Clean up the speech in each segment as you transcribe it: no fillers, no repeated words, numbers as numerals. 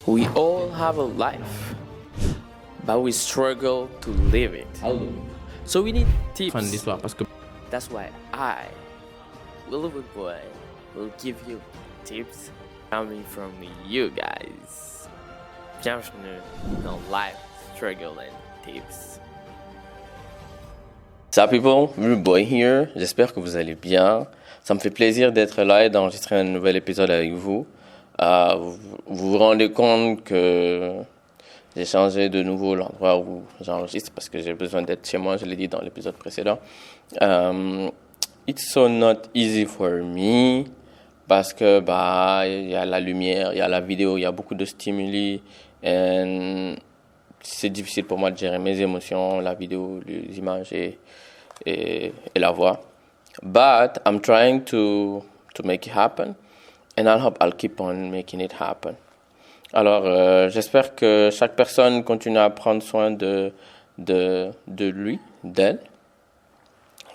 We all have a life, but we struggle to live it. So we need tips. Fin de l'histoire parce que That's why I, Willow Boy, will give you tips coming from you guys. Bienvenue dans Life Struggle and Tips. Sup people, Willow Boy here. J'espère que vous allez bien. Ça me fait plaisir d'être là et d'enregistrer un nouvel épisode avec vous. Vous vous rendez compte que j'ai changé de nouveau l'endroit où j'enregistre parce que j'ai besoin d'être chez moi, je l'ai dit dans l'épisode précédent. It's so not easy for me parce que il y a la lumière, il y a la vidéo, il y a beaucoup de stimuli et c'est difficile pour moi de gérer mes émotions, la vidéo, les images et la voix. But I'm trying to make it happen. And I hope I'll keep on making it happen. Alors, j'espère que chaque personne continue à prendre soin de lui, d'elle.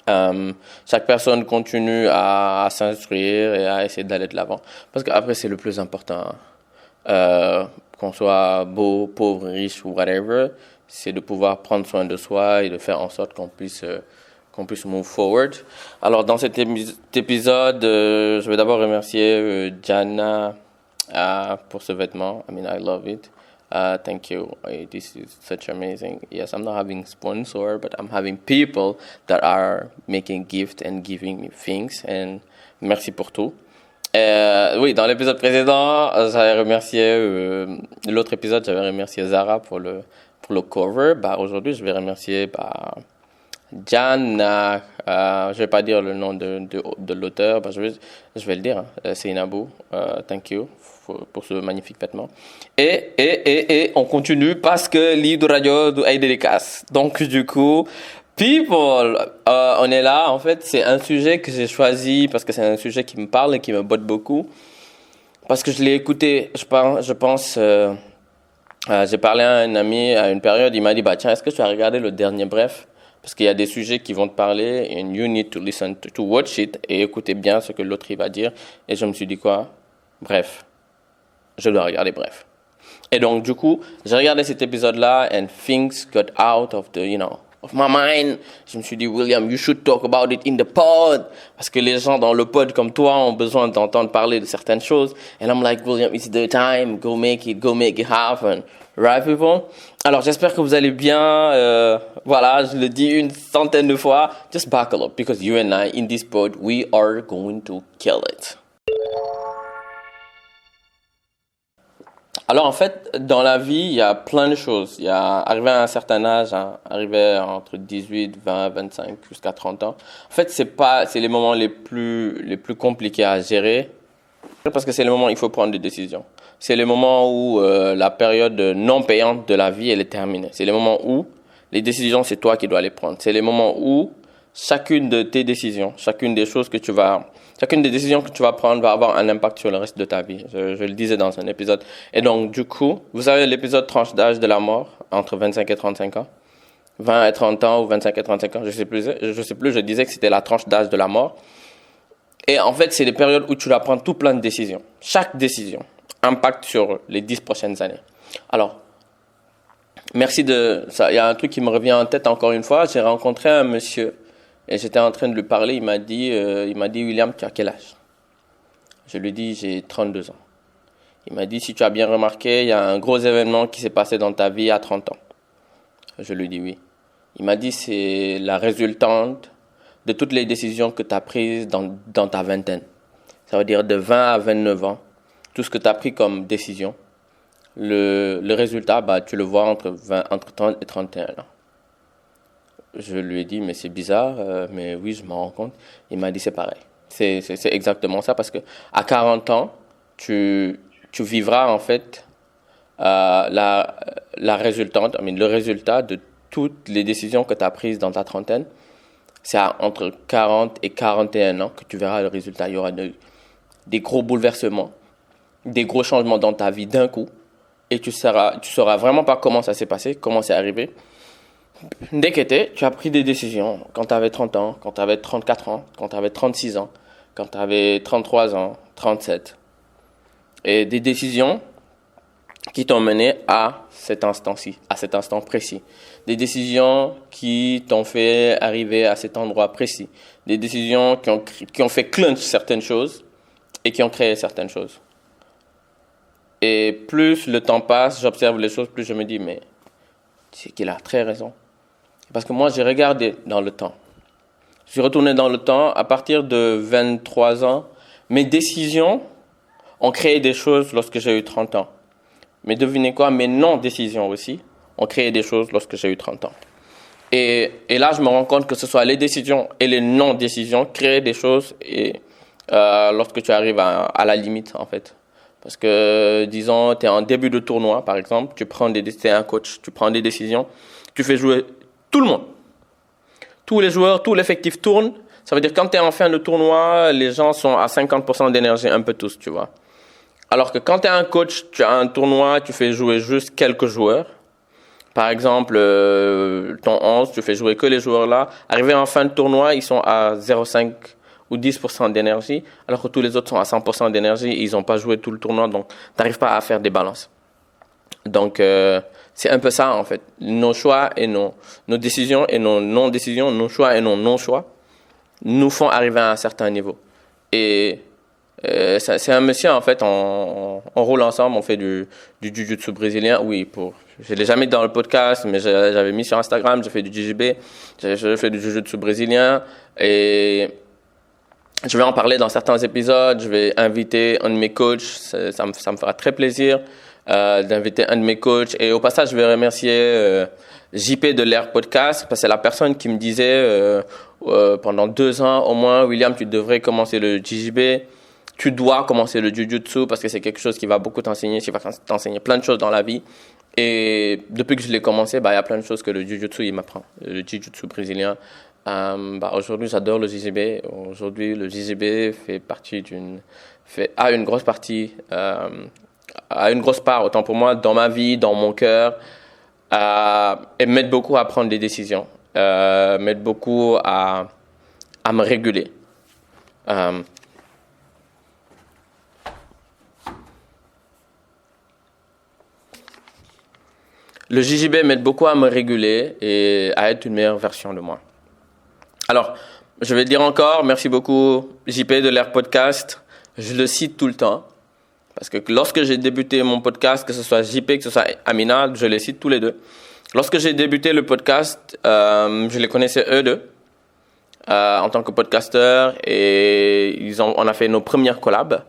Chaque personne continue à s'instruire et à essayer d'aller de l'avant. Parce qu'après, c'est le plus important. Qu'on soit beau, pauvre, riche ou whatever, c'est de pouvoir prendre soin de soi et de faire en sorte qu'on puisse move forward. Alors, dans cet épisode, je vais d'abord remercier Jana pour ce vêtement. I mean, I love it. Thank you. This is such amazing. Yes, I'm not having sponsor, but I'm having people that are making gifts and giving me things. And merci pour tout. Oui, dans l'épisode précédent, j'avais remercié l'autre épisode, j'avais remercié Zara pour le cover. Aujourd'hui, je vais remercier Jana, je vais pas dire le nom de l'auteur, je vais le dire, c'est Inabou, thank you pour ce magnifique vêtement. Et on continue parce que l'Ido Radio est dédicace. Donc du coup, people, on est là, en fait, c'est un sujet que j'ai choisi parce que c'est un sujet qui me parle et qui me botte beaucoup. Parce que je l'ai écouté, je pense, j'ai parlé à un ami à une période, il m'a dit, tiens, est-ce que tu as regardé le dernier Bref? Parce qu'il y a des sujets qui vont te parler and you need to listen to watch it et écouter bien ce que l'autre il va dire. Et je me suis dit quoi? Bref. Je dois regarder Bref. Et donc, du coup, j'ai regardé cet épisode-là and things got out of of my mind. Je me suis dit, William, you should talk about it in the pod. Parce que les gens dans le pod comme toi ont besoin d'entendre parler de certaines choses. And I'm like, William, it's the time. Go make it happen. Right, people? Alors, j'espère que vous allez bien. Voilà, je le dis une centaine de fois. Just buckle up because you and I, in this pod, we are going to kill it. Alors, en fait, dans la vie, il y a plein de choses. Il y a arrivé à un certain âge, arrivé entre 18, 20, 25, jusqu'à 30 ans. En fait, c'est les moments les plus compliqués à gérer. Parce que c'est le moment où il faut prendre des décisions. C'est le moment où la période non payante de la vie, elle est terminée. C'est le moment où les décisions, c'est toi qui dois les prendre. C'est le moment où chacune de tes décisions, chacune des décisions que tu vas prendre va avoir un impact sur le reste de ta vie. Je le disais dans un épisode. Et donc, du coup, vous savez l'épisode tranche d'âge de la mort, entre 25 et 35 ans, 20 et 30 ans ou 25 et 35 ans, je sais plus, je disais que c'était la tranche d'âge de la mort. Et en fait, c'est les périodes où tu dois prendre tout plein de décisions. Chaque décision impacte sur les 10 prochaines années. Alors, merci de ça. Il y a un truc qui me revient en tête encore une fois. J'ai rencontré un monsieur et j'étais en train de lui parler. Il m'a dit, William, tu as quel âge? Je lui ai dit, j'ai 32 ans. Il m'a dit, si tu as bien remarqué, il y a un gros événement qui s'est passé dans ta vie à 30 ans. Je lui ai dit oui. Il m'a dit, c'est la résultante de toutes les décisions que tu as prises dans ta vingtaine. Ça veut dire de 20 à 29 ans. Tout ce que tu as pris comme décision, le résultat, tu le vois entre 30 et 31 ans. Je lui ai dit, mais c'est bizarre, mais oui, je m'en rends compte. Il m'a dit, c'est pareil. C'est exactement ça, parce que à 40 ans, tu vivras en fait la résultante, le résultat de toutes les décisions que tu as prises dans ta trentaine. C'est entre 40 et 41 ans que tu verras le résultat. Il y aura des gros bouleversements, des gros changements dans ta vie d'un coup. Et tu sauras vraiment pas comment ça s'est passé, comment c'est arrivé. Dès que tu as pris des décisions quand tu avais 30 ans, quand tu avais 34 ans, quand tu avais 36 ans, quand tu avais 33 ans, 37. Et des décisions qui t'ont mené à cet instant-ci, à cet instant précis. Des décisions qui t'ont fait arriver à cet endroit précis. Des décisions qui ont fait clench certaines choses et qui ont créé certaines choses. Et plus le temps passe, j'observe les choses, plus je me dis, mais c'est qu'il a très raison. Parce que moi, j'ai regardé dans le temps. Je suis retourné dans le temps à partir de 23 ans. Mes décisions ont créé des choses lorsque j'ai eu 30 ans. Mais devinez quoi, mes non-décisions aussi ont créé des choses lorsque j'ai eu 30 ans. Et là, je me rends compte que ce soit les décisions et les non-décisions créent des choses et lorsque tu arrives à la limite, en fait. Parce que, disons, tu es en début de tournoi, par exemple, tu es un coach, tu prends des décisions, tu fais jouer tout le monde. Tous les joueurs, tout l'effectif tourne. Ça veut dire que quand tu es en fin de tournoi, les gens sont à 50% d'énergie, un peu tous, tu vois. Alors que quand tu es un coach, tu as un tournoi, tu fais jouer juste quelques joueurs. Par exemple, ton 11, tu fais jouer que les joueurs là. Arrivé en fin de tournoi, ils sont à 0,5 ou 10% d'énergie, alors que tous les autres sont à 100% d'énergie et ils n'ont pas joué tout le tournoi, donc tu n'arrives pas à faire des balances. Donc, c'est un peu ça, en fait. Nos choix et nos décisions et nos non-décisions, nos choix et nos non-choix, nous font arriver à un certain niveau. Et c'est un monsieur, en fait, on roule ensemble, on fait du jiu-jitsu brésilien. Oui, je ne l'ai jamais dit dans le podcast, mais j'avais mis sur Instagram, j'ai fait du JJB, j'ai fait du jiu-jitsu brésilien et je vais en parler dans certains épisodes. Je vais inviter un de mes coachs, ça me fera très plaisir d'inviter un de mes coachs. Et au passage, je vais remercier JP de l'Air Podcast, parce que c'est la personne qui me disait pendant 2 ans au moins, William, tu devrais commencer le JJB. Tu dois commencer le Jiu-Jitsu parce que c'est quelque chose qui va beaucoup t'enseigner, qui va t'enseigner plein de choses dans la vie. Et depuis que je l'ai commencé, il y a plein de choses que le Jiu-Jitsu il m'apprend. Le Jiu-Jitsu brésilien. Aujourd'hui, j'adore le JJB. Aujourd'hui, le JJB a une grosse partie, a une grosse part, autant pour moi, dans ma vie, dans mon cœur, et m'aide beaucoup à prendre des décisions, m'aide beaucoup à me réguler. Le JJB m'aide beaucoup à me réguler et à être une meilleure version de moi. Alors, je vais dire encore, merci beaucoup JP de l'Air Podcast. Je le cite tout le temps. Parce que lorsque j'ai débuté mon podcast, que ce soit JP, que ce soit Amina, je les cite tous les deux. Lorsque j'ai débuté le podcast, je les connaissais eux deux en tant que podcasteurs et on a fait nos premières collabs.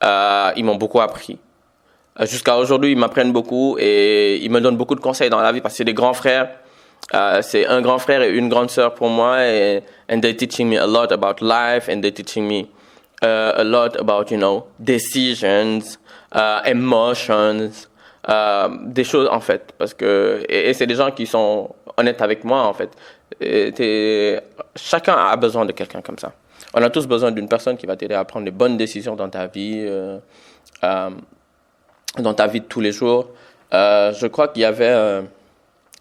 Ils m'ont beaucoup appris. Jusqu'à aujourd'hui, ils m'apprennent beaucoup et ils me donnent beaucoup de conseils dans la vie parce que c'est des grands frères. C'est un grand frère et une grande sœur pour moi. And they're teaching me a lot about life and they're teaching me a lot about, decisions, emotions, des choses en fait. Parce que, et c'est des gens qui sont honnêtes avec moi en fait. Chacun a besoin de quelqu'un comme ça. On a tous besoin d'une personne qui va t'aider à prendre les bonnes décisions dans ta vie. Dans ta vie de tous les jours. Je crois qu'il y avait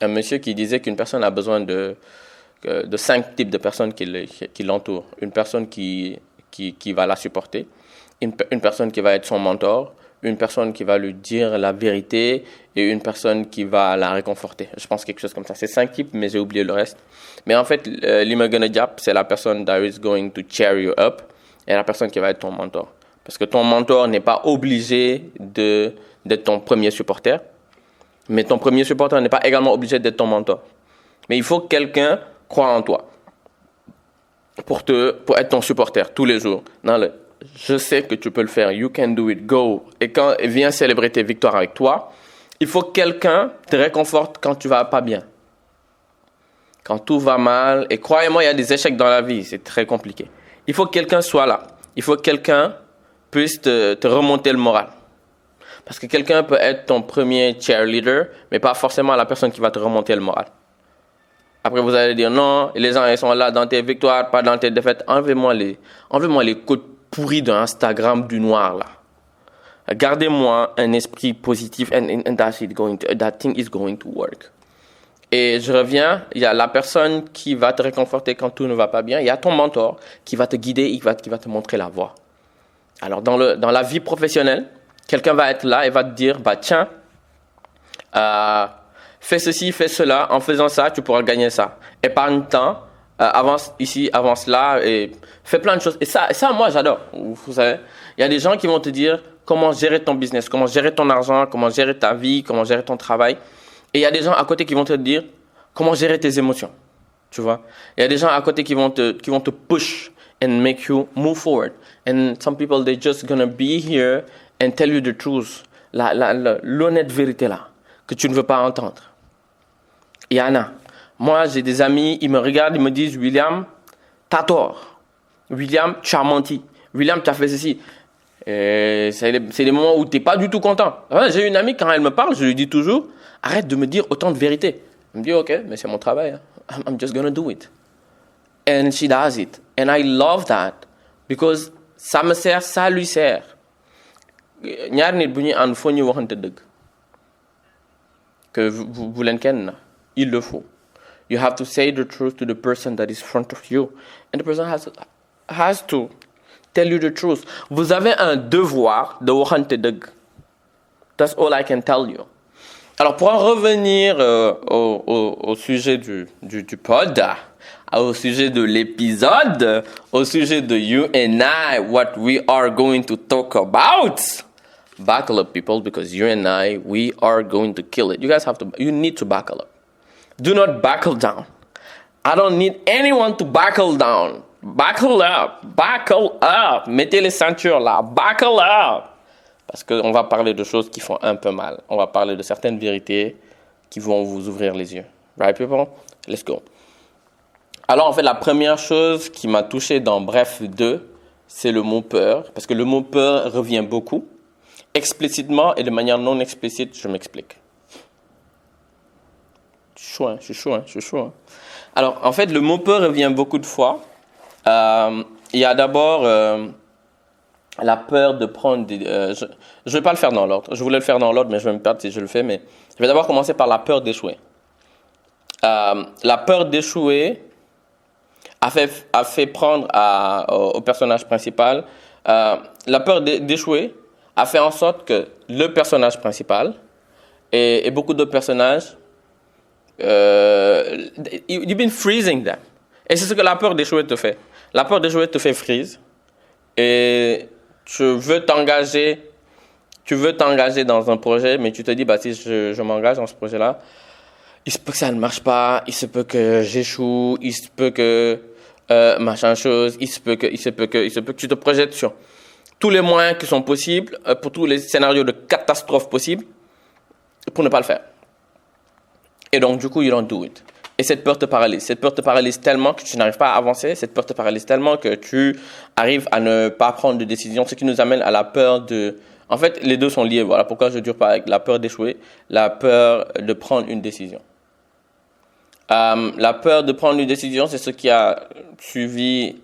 un monsieur qui disait qu'une personne a besoin de 5 types de personnes qui l'entourent. Une personne qui va la supporter, une personne qui va être son mentor, une personne qui va lui dire la vérité et une personne qui va la réconforter. Je pense quelque chose comme ça. C'est 5 types, mais j'ai oublié le reste. Mais en fait, l'Imagana Diap, c'est la personne that is going to cheer you up et la personne qui va être ton mentor. Parce que ton mentor n'est pas obligé d'être ton premier supporter. Mais ton premier supporter n'est pas également obligé d'être ton mentor. Mais il faut que quelqu'un croie en toi. Pour être ton supporter tous les jours. Je sais que tu peux le faire. You can do it. Go. Et quand il vient célébrer tes victoires avec toi, il faut que quelqu'un te réconforte quand tu vas pas bien. Quand tout va mal. Et croyez-moi, il y a des échecs dans la vie. C'est très compliqué. Il faut que quelqu'un soit là. Il faut que quelqu'un puisse te remonter le moral. Parce que quelqu'un peut être ton premier cheerleader, mais pas forcément la personne qui va te remonter le moral. Après, vous allez dire non, les gens ils sont là dans tes victoires, pas dans tes défaites. Enlevez-moi les codes pourris de Instagram du noir là. Gardez-moi un esprit positif and that thing is going to work. Et je reviens, il y a la personne qui va te réconforter quand tout ne va pas bien. Il y a ton mentor qui va te guider, qui va te montrer la voie. Alors, dans la vie professionnelle, quelqu'un va être là et va te dire, tiens, Fais ceci, fais cela. En faisant ça, tu pourras gagner ça. Épargne temps, avance ici, avance là, et fais plein de choses. Et ça moi, j'adore. Vous savez, il y a des gens qui vont te dire comment gérer ton business, comment gérer ton argent, comment gérer ta vie, comment gérer ton travail. Et il y a des gens à côté qui vont te dire comment gérer tes émotions. Tu vois, il y a des gens à côté qui vont te push and make you move forward. And some people, they're just gonna be here and tell you the truth. L'honnête vérité là, que tu ne veux pas entendre. Il y en a. Moi, j'ai des amis, ils me regardent, ils me disent, William, t'as tort. William, tu as menti. William, tu as fait ceci. Et c'est des moments où tu n'es pas du tout content. J'ai une amie, quand elle me parle, je lui dis toujours, arrête de me dire autant de vérité. Elle me dit, ok, mais c'est mon travail. Hein. I'm just gonna do it. And she does it. And I love that. Because ça me sert, ça lui sert. ñaar nit bu ñuy ànd foo ñuy waxante dëgg. Que vous leen kenn na. Il le faut. You have to say the truth to the person that is in front of you. And the person has to tell you the truth. Vous avez un devoir de waxante dëgg. That's all I can tell you. Alors, pour en revenir au sujet du pod, au sujet de l'épisode, au sujet de you and I, what we are going to talk about, buckle up, people, because you and I, we are going to kill it. You need to buckle up. Do not buckle down. I don't need anyone to buckle down. Buckle up. Buckle up. Mettez les ceintures là. Buckle up. Parce qu'on va parler de choses qui font un peu mal. On va parler de certaines vérités qui vont vous ouvrir les yeux. Right, people? Let's go. Alors, en fait, la première chose qui m'a touché dans Bref 2, c'est le mot peur. Parce que le mot peur revient beaucoup. Explicitement et de manière non explicite, je m'explique. Je suis chaud. Alors, en fait, le mot peur revient beaucoup de fois. Il y a d'abord la peur de prendre des... je ne vais pas le faire dans l'ordre. Je voulais le faire dans l'ordre, mais je vais me perdre si je le fais. Mais je vais d'abord commencer par la peur d'échouer. La peur d'échouer a fait prendre au personnage principal... la peur d'échouer a fait en sorte que le personnage principal et beaucoup d'autres personnages... you've been freezing them. Et c'est ce que la peur d'échouer te fait. La peur d'échouer te fait freeze. Et tu veux t'engager dans un projet, mais tu te dis, bah, si je m'engage dans ce projet-là, il se peut que ça ne marche pas, il se peut que j'échoue, il se peut que machin chose, il se peut que tu te projettes sur tous les moyens qui sont possibles, pour tous les scénarios de catastrophe possibles, pour ne pas le faire. Et donc, du coup, you don't do it. Et cette peur te paralyse. Cette peur te paralyse tellement que tu n'arrives pas à avancer. Cette peur te paralyse tellement que tu arrives à ne pas prendre de décision. Ce qui nous amène à la peur de... En fait, les deux sont liés. Voilà pourquoi je ne dure pas avec la peur d'échouer, la peur de prendre une décision. La peur de prendre une décision, c'est ce qui a suivi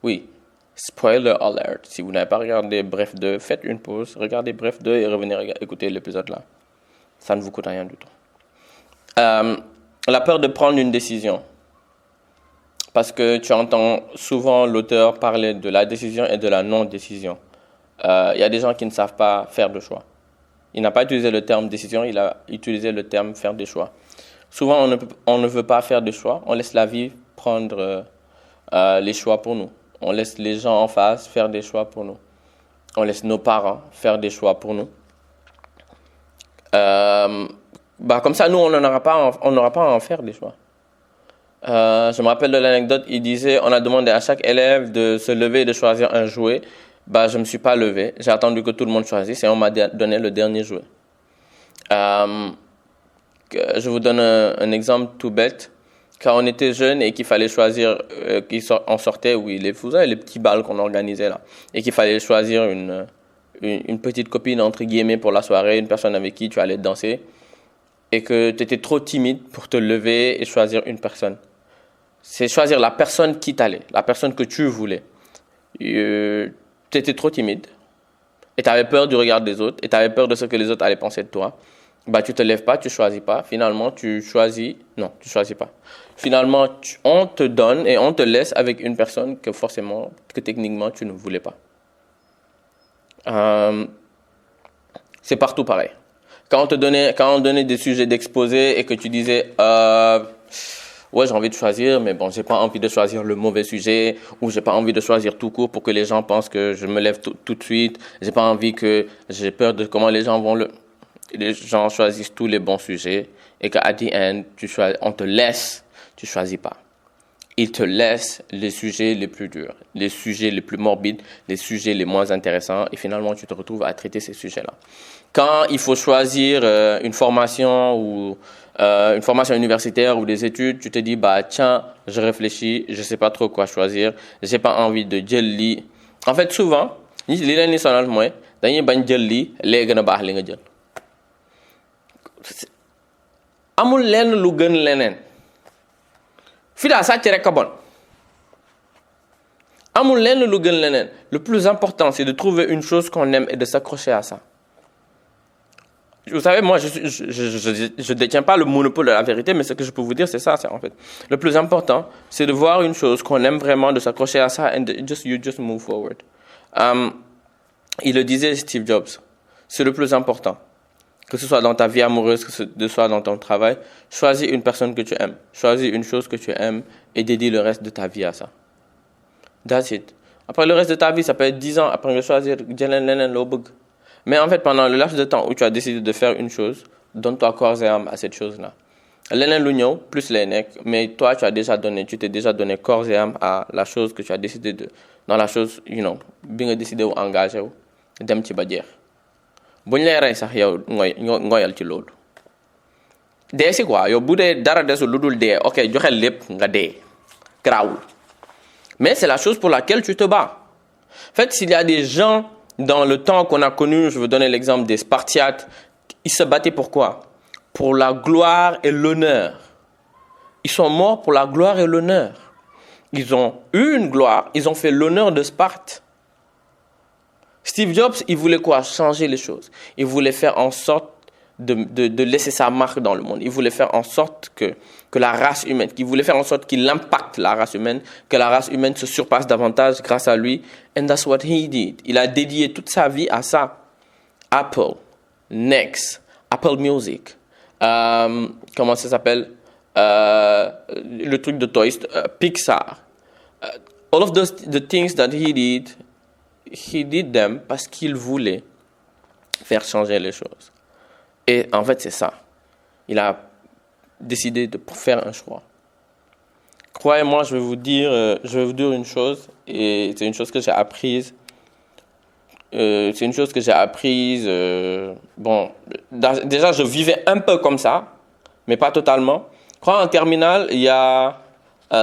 Oui, spoiler alert. Si vous n'avez pas regardé Bref 2, faites une pause, regardez Bref 2 et revenez écouter l'épisode là. Ça ne vous coûte rien du tout. La peur de prendre une décision. Parce que tu entends souvent l'auteur parler de la décision et de la non-décision. Il y a des gens qui ne savent pas faire de choix. Il n'a pas utilisé le terme décision, il a utilisé le terme faire des choix. Souvent, on ne veut pas faire de choix. On laisse la vie prendre les choix pour nous. On laisse les gens en face faire des choix pour nous. On laisse nos parents faire des choix pour nous. Comme ça, nous, on n'aura pas à en faire des choix. Je me rappelle de l'anecdote, il disait, on a demandé à chaque élève de se lever et de choisir un jouet. Je ne me suis pas levé, j'ai attendu que tout le monde choisisse et on m'a donné le dernier jouet. Je vous donne un exemple tout bête. Quand on était jeune et qu'il fallait choisir, on sortait, vous savez, les petits balles qu'on organisait là, et qu'il fallait choisir une petite copine, entre guillemets, pour la soirée, une personne avec qui tu allais danser, et que tu étais trop timide pour te lever et choisir une personne. C'est choisir la personne qui t'allait, la personne que tu voulais. Tu étais trop timide, et tu avais peur du regard des autres, et tu avais peur de ce que les autres allaient penser de toi. Tu te lèves pas, tu choisis pas. Finalement, tu choisis pas. Finalement, on te donne et on te laisse avec une personne que techniquement, tu ne voulais pas. C'est partout pareil. Quand on donnait des sujets d'exposé et que tu disais, ouais, j'ai envie de choisir, mais bon, j'ai pas envie de choisir le mauvais sujet, ou j'ai pas envie de choisir tout court pour que les gens pensent que je me lève tout de suite. J'ai peur de comment les gens choisissent tous les bons sujets et qu'à the end, on te laisse, tu choisis pas. Ils te laissent les sujets les plus durs, les sujets les plus morbides, les sujets les moins intéressants, et finalement, tu te retrouves à traiter ces sujets-là. Quand il faut choisir une formation universitaire ou des études, tu te dis, bah tiens, je réfléchis, je sais pas trop quoi choisir, j'ai pas envie de jël lii. En fait, souvent, li leen di sonal mooy dañuy bañ jël lii lee gën a baax li nga jël. Amul lenn lu gën leneen. Fii daal sàcc rek a bon. Amul lenn lu gën leneen. Le plus important, c'est de trouver une chose qu'on aime et de s'accrocher à ça. Vous savez, moi, je détiens pas le monopole de la vérité, mais ce que je peux vous dire, c'est ça, en fait. Le plus important, c'est de voir une chose qu'on aime vraiment, de s'accrocher à ça, and you just move forward. Il le disait, Steve Jobs. C'est le plus important. Que ce soit dans ta vie amoureuse, que ce soit dans ton travail, choisis une personne que tu aimes. Choisis une chose que tu aimes et dédie le reste de ta vie à ça. That's it. Après, le reste de ta vie, ça peut être 10 ans. Après, choisir mais en fait, pendant le laps de temps où tu as décidé de faire une chose, donne-toi corps et âme à cette chose-là. Leneen lu ñëw plus lay nekk, mais toi, tu t'es déjà donné corps et âme à la chose que tu as décidé dans la chose, bi nga décidé wu engagé wu, dem ci ba jeex. Buñ lay rey sax yow ngoyal ci loolu. Dee si quoi, yow bu dee dara desul lu dul dee, ok, joxel lépp nga dee. Garaawul. Mais c'est la chose pour laquelle tu te bats. En fait, s'il y a des gens dans le temps qu'on a connu, je veux donner l'exemple des Spartiates, ils se battaient pour quoi? Pour la gloire et l'honneur. Ils sont morts pour la gloire et l'honneur. Ils ont eu une gloire, ils ont fait l'honneur de Sparte. Steve Jobs, il voulait quoi? Changer les choses. Il voulait faire en sorte de laisser sa marque dans le monde. Il voulait faire en sorte que la race humaine, qu'il voulait faire en sorte qu'il impacte la race humaine, que la race humaine se surpasse davantage grâce à lui. And that's what he did. Il a dédié toute sa vie à ça. Apple, Next, Apple Music, comment ça s'appelle? Le truc de Toy Story, Pixar. All of the things that he did them parce qu'il voulait faire changer les choses. Et en fait, c'est ça. Il a décidé de faire un choix. Croyez-moi, je vais vous dire une chose, et c'est une chose que j'ai apprise. Déjà, je vivais un peu comme ça, mais pas totalement. Je crois en terminale, il y a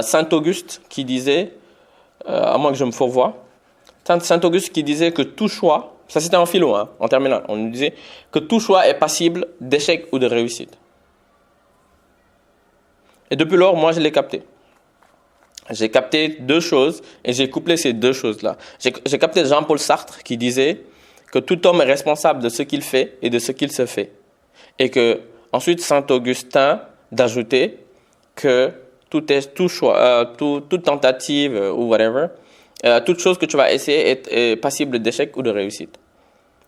Saint-Auguste qui disait, à moins que je me fourvoie, Saint-Auguste qui disait que tout choix, ça c'était en philo, en terminale, on nous disait que tout choix est passible d'échec ou de réussite. Et depuis lors, moi je l'ai capté. J'ai capté deux choses et j'ai couplé ces deux choses-là. J'ai capté Jean-Paul Sartre qui disait que tout homme est responsable de ce qu'il fait et de ce qu'il se fait. Et que ensuite Saint-Augustin d'ajouter que toute tentative ou whatever, toute chose que tu vas essayer est passible d'échec ou de réussite.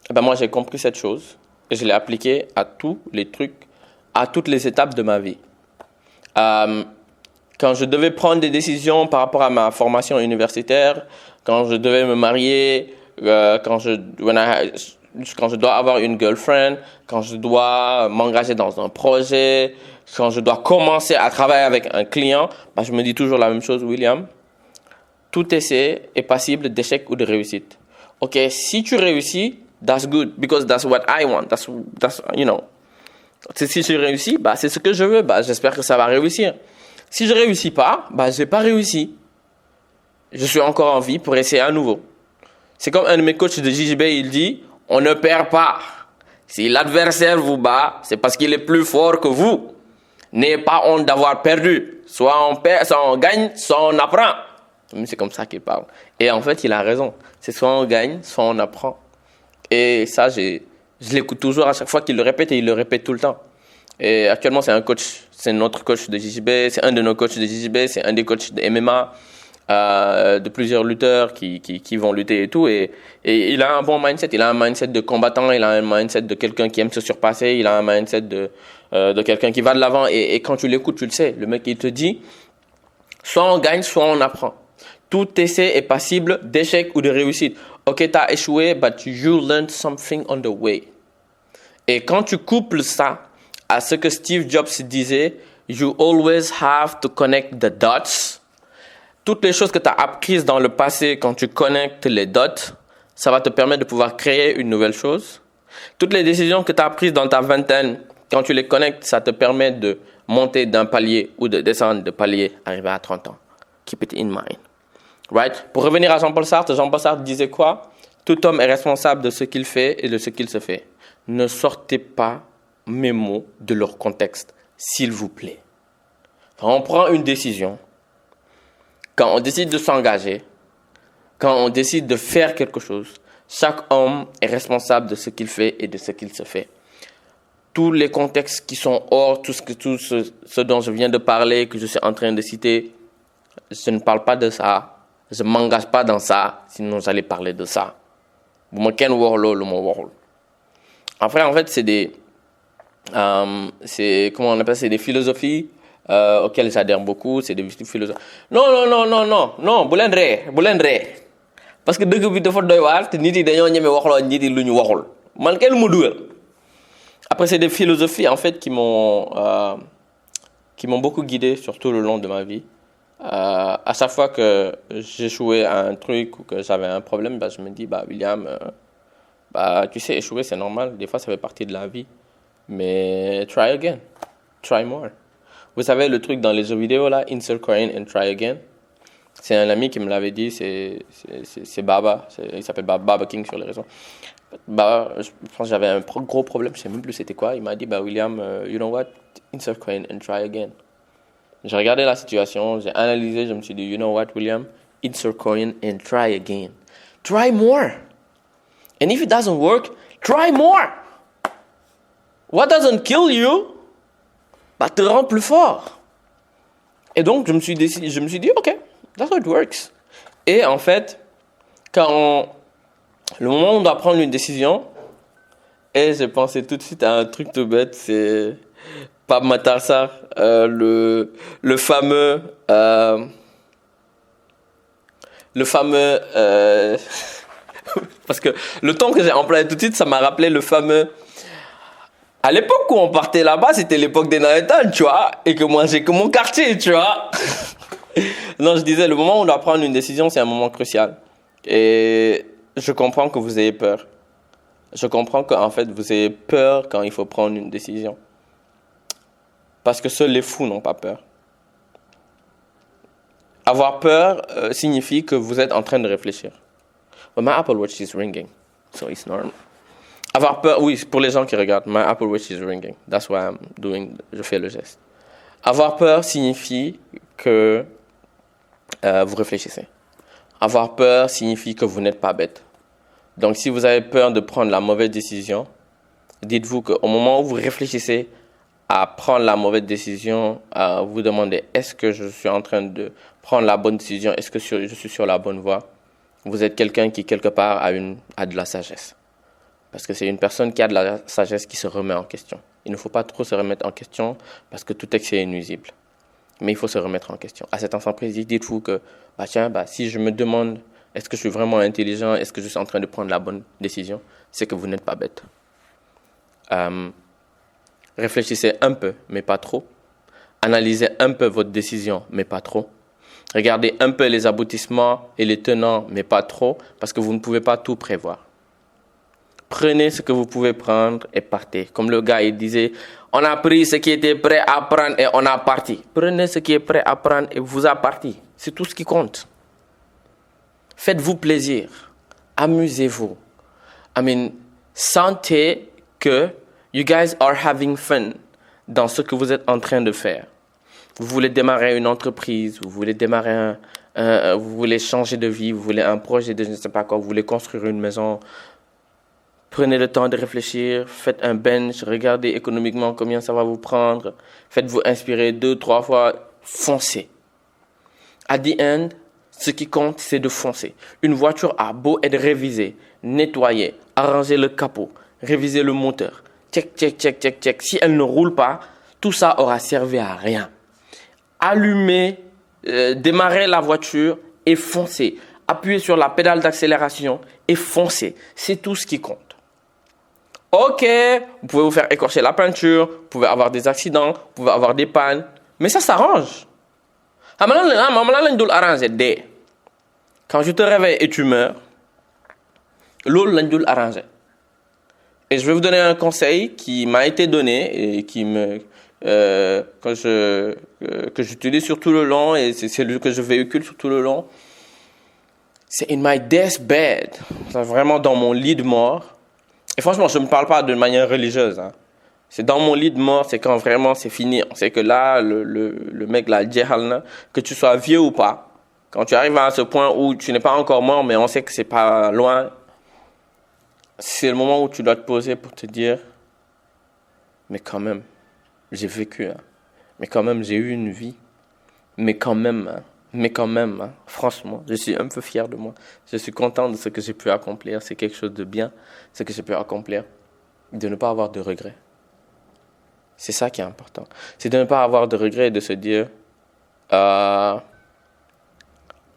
Et ben moi j'ai compris cette chose et je l'ai appliquée à tous les trucs, à toutes les étapes de ma vie. Quand je devais prendre des décisions par rapport à ma formation universitaire, quand je devais me marier, quand je dois avoir une girlfriend, quand je dois m'engager dans un projet, quand je dois commencer à travailler avec un client, je me dis toujours la même chose, William. Tout essai est passible d'échec ou de réussite. Ok, si tu réussis, that's good, because that's what I want. That's Si je réussis, c'est ce que je veux. J'espère que ça va réussir. Si je réussis pas, j'ai pas réussi. Je suis encore en vie pour essayer à nouveau. C'est comme un de mes coachs de JJB, il dit, on ne perd pas. Si l'adversaire vous bat, c'est parce qu'il est plus fort que vous. N'ayez pas honte d'avoir perdu. Soit on perd, soit on gagne, soit on apprend. C'est comme ça qu'il parle. Et en fait, il a raison. C'est soit on gagne, soit on apprend. Et ça, je l'écoute toujours à chaque fois qu'il le répète et il le répète tout le temps. Et actuellement, c'est notre coach de JJB, c'est un de nos coachs de JJB, c'est un des coachs de MMA. de plusieurs lutteurs qui vont lutter et tout. Et il a un bon mindset. Il a un mindset de combattant, il a un mindset de quelqu'un qui aime se surpasser, il a un mindset de quelqu'un qui va de l'avant. Et quand tu l'écoutes, tu le sais. Le mec, il te dit, soit on gagne, soit on apprend. Tout essai est passible d'échec ou de réussite. Ok, t'as échoué, but you learned something on the way. Et quand tu couples ça à ce que Steve Jobs disait, you always have to connect the dots. Toutes les choses que tu as apprises dans le passé, quand tu connectes les dots, ça va te permettre de pouvoir créer une nouvelle chose. Toutes les décisions que tu as prises dans ta vingtaine, quand tu les connectes, ça te permet de monter d'un palier ou de descendre de palier, arriver à 30 ans. Keep it in mind. Right? Pour revenir à Jean-Paul Sartre disait quoi? Tout homme est responsable de ce qu'il fait et de ce qu'il se fait. Ne sortez pas mes mots de leur contexte, s'il vous plaît. Quand on prend une décision, quand on décide de s'engager, quand on décide de faire quelque chose, chaque homme est responsable de ce qu'il fait et de ce qu'il se fait. Tous les contextes qui sont hors, tout ce dont je viens de parler, que je suis en train de citer, je ne parle pas de ça. Je ne m'engage pas dans ça, sinon j'allais parler de ça. Après, en fait, c'est des philosophies auxquelles j'adhère beaucoup. C'est des philosophies. Non, bu leen ree parce que dëgg bi dafa doy waar te nit yi dañoo ñeme waxloo nit yi lu ñu waxul man kenn mu dugal. Après, c'est des philosophies en fait qui m'ont beaucoup guidé sur tout le long de ma vie. À chaque fois que j'échouais à un truc ou que j'avais un problème, je me dis, William, tu sais, échouer, c'est normal. Des fois, ça fait partie de la vie. Mais try again. Try more. Vous savez, le truc dans les jeux vidéo, là, insert coin and try again. C'est un ami qui me l'avait dit, c'est Baba. Il s'appelle Baba King sur les réseaux. Baba, je pense que j'avais un gros problème, je ne sais même plus c'était quoi. Il m'a dit, William, you know what? Insert coin and try again. J'ai regardé la situation, j'ai analysé, je me suis dit, you know what, William? Insert coin and try again. Try more. And if it doesn't work, try more. What doesn't kill you, te rend plus fort. Et donc, je me suis dit, ok, that's how it works. Et en fait, le moment où on doit prendre une décision, et j'ai pensé tout de suite à un truc tout bête, c'est Pape Matar Sarr, le fameux parce que le ton que j'ai employé tout de suite, ça m'a rappelé le fameux. À l'époque où on partait là-bas, c'était l'époque des Naëtans, tu vois, et que moi j'ai que mon quartier, tu vois. Non, je disais, le moment où on doit prendre une décision, c'est un moment crucial. Et je comprends que vous ayez peur. Je comprends qu'en fait, vous ayez peur quand il faut prendre une décision. Parce que seuls les fous n'ont pas peur. Avoir peur signifie que vous êtes en train de réfléchir. But my Apple Watch is ringing, so it's normal. Avoir peur, oui, pour les gens qui regardent, my Apple Watch is ringing. That's why je fais le geste. Avoir peur signifie que vous réfléchissez. Avoir peur signifie que vous n'êtes pas bête. Donc, si vous avez peur de prendre la mauvaise décision, dites-vous qu'au moment où vous réfléchissez à prendre la mauvaise décision, vous demandez, est-ce que je suis en train de prendre la bonne décision? Est-ce que je suis sur la bonne voie? Vous êtes quelqu'un qui, quelque part, a de la sagesse. Parce que c'est une personne qui a de la sagesse qui se remet en question. Il ne faut pas trop se remettre en question parce que tout excès est nuisible. Mais il faut se remettre en question. À cet instant précis, dites-vous que, si je me demande, est-ce que je suis vraiment intelligent? Est-ce que je suis en train de prendre la bonne décision? C'est que vous n'êtes pas bête. Réfléchissez un peu, mais pas trop. Analysez un peu votre décision, mais pas trop. Regardez un peu les aboutissements et les tenants, mais pas trop, parce que vous ne pouvez pas tout prévoir. Prenez ce que vous pouvez prendre et partez. Comme le gars, il disait, on a pris ce qui était prêt à prendre et on a parti. Prenez ce qui est prêt à prendre et vous a parti. C'est tout ce qui compte. Faites-vous plaisir. Amusez-vous. Sentez que you guys are having fun dans ce que vous êtes en train de faire. Vous voulez démarrer une entreprise, vous voulez vous voulez changer de vie, vous voulez un projet de je ne sais pas quoi, vous voulez construire une maison. Prenez le temps de réfléchir, faites un bench, regardez économiquement combien ça va vous prendre, faites-vous inspirer 2-3 fois, foncez. At the end, Ce qui compte, c'est de foncer. Une voiture a beau être révisée, nettoyée, arranger le capot, réviser le moteur. Check, check, check, check, check. Si elle ne roule pas, tout ça aura servi à rien. Allumer, démarrer la voiture et foncer. Appuyer sur la pédale d'accélération et foncer. C'est tout ce qui compte. Ok, vous pouvez vous faire écorcher la peinture, vous pouvez avoir des accidents, vous pouvez avoir des pannes, mais ça s'arrange. Quand je te réveille et tu meurs, l'eau l'indule arrangé. Et je vais vous donner un conseil qui m'a été donné et que j'utilise sur tout le long et c'est celui que je véhicule sur tout le long. C'est in my deathbed, c'est vraiment dans mon lit de mort. Et franchement, je ne parle pas de manière religieuse. Hein. C'est dans mon lit de mort, c'est quand vraiment c'est fini. On sait que là, le mec, là, que tu sois vieux ou pas, quand tu arrives à ce point où tu n'es pas encore mort, mais on sait que c'est pas loin, c'est le moment où tu dois te poser pour te dire, mais quand même, j'ai vécu. Hein. Mais quand même, j'ai eu une vie. Mais quand même, hein, franchement, je suis un peu fier de moi. Je suis content de ce que j'ai pu accomplir. C'est quelque chose de bien, ce que j'ai pu accomplir. De ne pas avoir de regrets. C'est ça qui est important. C'est de ne pas avoir de regrets et de se dire, il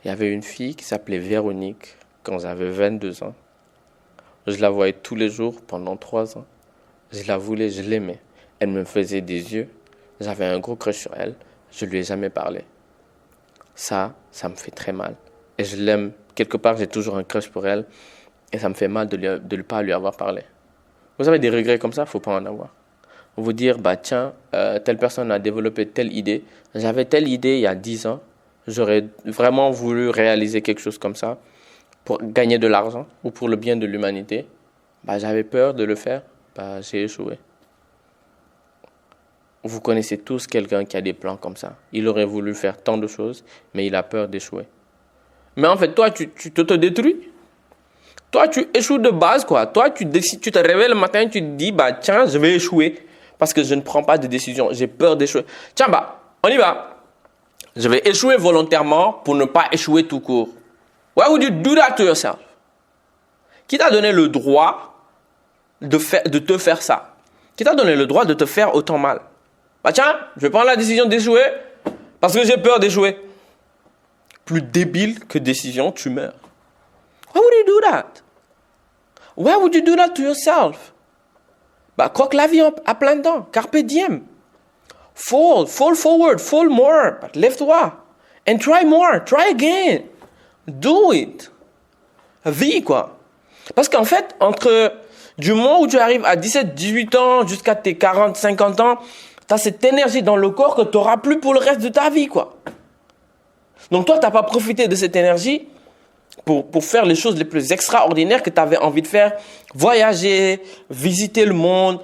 y avait une fille qui s'appelait Véronique quand j'avais 22 ans. Je la voyais tous les jours pendant 3 ans. Je la voulais, je l'aimais. Elle me faisait des yeux. J'avais un gros crush sur elle. Je lui ai jamais parlé. Ça me fait très mal. Et je l'aime. Quelque part, j'ai toujours un crush pour elle. Et ça me fait mal de ne pas lui avoir parlé. Vous avez des regrets comme ça, il ne faut pas en avoir. Vous dire, tiens, telle personne a développé telle idée. J'avais telle idée il y a 10 ans. J'aurais vraiment voulu réaliser quelque chose comme ça pour gagner de l'argent ou pour le bien de l'humanité. J'avais peur de le faire. J'ai échoué. Vous connaissez tous quelqu'un qui a des plans comme ça. Il aurait voulu faire tant de choses, mais il a peur d'échouer. Mais en fait, toi, tu t'auto-détruis. Toi, tu échoues de base, quoi. Toi, tu te réveilles le matin et tu te dis, tiens, je vais échouer parce que je ne prends pas de décision. J'ai peur d'échouer. Tiens, on y va. Je vais échouer volontairement pour ne pas échouer tout court. Why would you do that to yourself? Qui t'a donné le droit de te faire ça? Qui t'a donné le droit de te faire autant mal? Tiens, je vais prendre la décision d'échouer parce que j'ai peur d'échouer. Plus débile que décision, tu meurs. Why would you do that? Why would you do that to yourself? Croque la vie à plein temps. Carpe diem. Fall forward, fall more. Lève-toi. And try more, try again. Do it. Vis, quoi. Parce qu'en fait, entre du moment où tu arrives à 17, 18 ans jusqu'à tes 40, 50 ans, tu as cette énergie dans le corps que tu n'auras plus pour le reste de ta vie, quoi. Donc toi, tu n'as pas profité de cette énergie pour faire les choses les plus extraordinaires que tu avais envie de faire. Voyager, visiter le monde,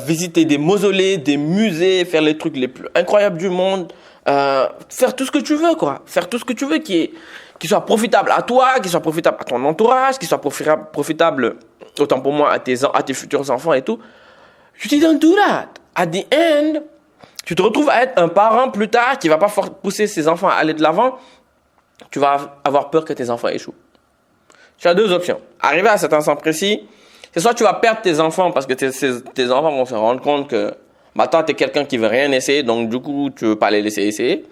visiter des mausolées, des musées, faire les trucs les plus incroyables du monde. Faire tout ce que tu veux, quoi. Faire tout ce que tu veux qui soit profitable à toi, qui soit profitable à ton entourage, qui soit profitable, autant pour moi, à tes futurs enfants et tout. You didn't do that. At the end, tu te retrouves à être un parent plus tard qui ne va pas pousser ses enfants à aller de l'avant. Tu vas avoir peur que tes enfants échouent. Tu as 2 options. Arriver à cet instant précis, c'est soit tu vas perdre tes enfants parce que tes enfants vont se rendre compte que toi, tu es quelqu'un qui ne veut rien essayer, donc du coup, tu ne veux pas les laisser essayer.